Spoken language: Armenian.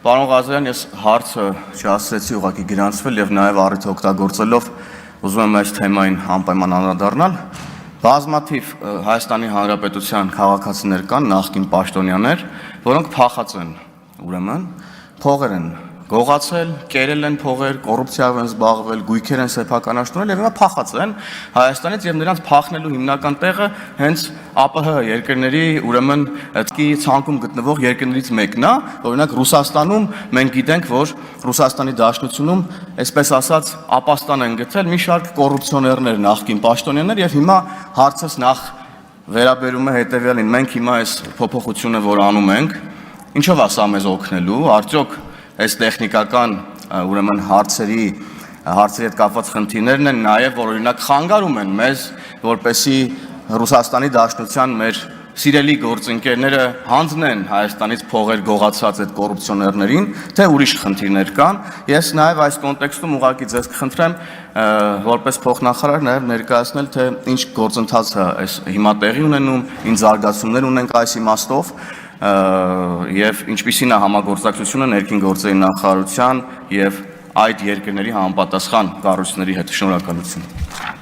Պարոն Ղազարյան, ես հարցը չհասցրեցի ուղղակի գրանցվել եւ նաեւ առիթ օգտագործելով ուզում եմ այս թեմային անպայման անդրադառնալ։ Բազմաթիվ Հայաստանի Հանրապետության քաղաքացիներ կան, նախկին պաշտոնյաներ, որոնք փախած են, ուրեմն փողեր են գողացել, կերել են փողեր, կոռուպցիայով են զբաղվել, գույքեր են սեփականաշնորհել եւ հիմա փախած են Հայաստանից եւ նրանց փախնելու հիմնական տեղը հենց ԱՊՀ երկրների, ուրեմն ցանկում գտնվող երկրներից մեկն է, օրինակ Ռուսաստանում մենք գիտենք, որ Ռուսաստանի Դաշնությունում, այսպես ասած, ապաստան են գտել մի շարք կոռուպցիոներներ, նախկին պաշտոնյաներ եւ հիմա հարցս նախ վերաբերում է հետեւյալին, մենք հիմա այս փոփոխությունը, որ անում ենք, ինչով է սա մեզ օգնելու, արդյոք այս տեխնիկական ուրեմն հարցերի հետ կապված խնդիրներն են նաև որ օրինակ խանգարում են մեզ որպեսի Ռուսաստանի Դաշնության մեր սիրելի գործընկերները հանձնեն Հայաստանից փողեր գողացած այդ կոռուպցիոներներին, թե ուրիշ խնդիրներ կան։ Ես նաև այս կոնտեքստում ուղղակի ձեզ կխնդրեմ որպես փոխնախարար նաև ներկայացնել, թե ինչ գործընթաց է այս հիմա տեղի ունենում, ինչ զարգացումներ ունենք այս իմաստով եւ ինչպիսին է համագործակցությունը ներքին գործերի նախարարության եւ այդ երկրների համապատասխան կառույցների հետ։ Շնորհակալություն։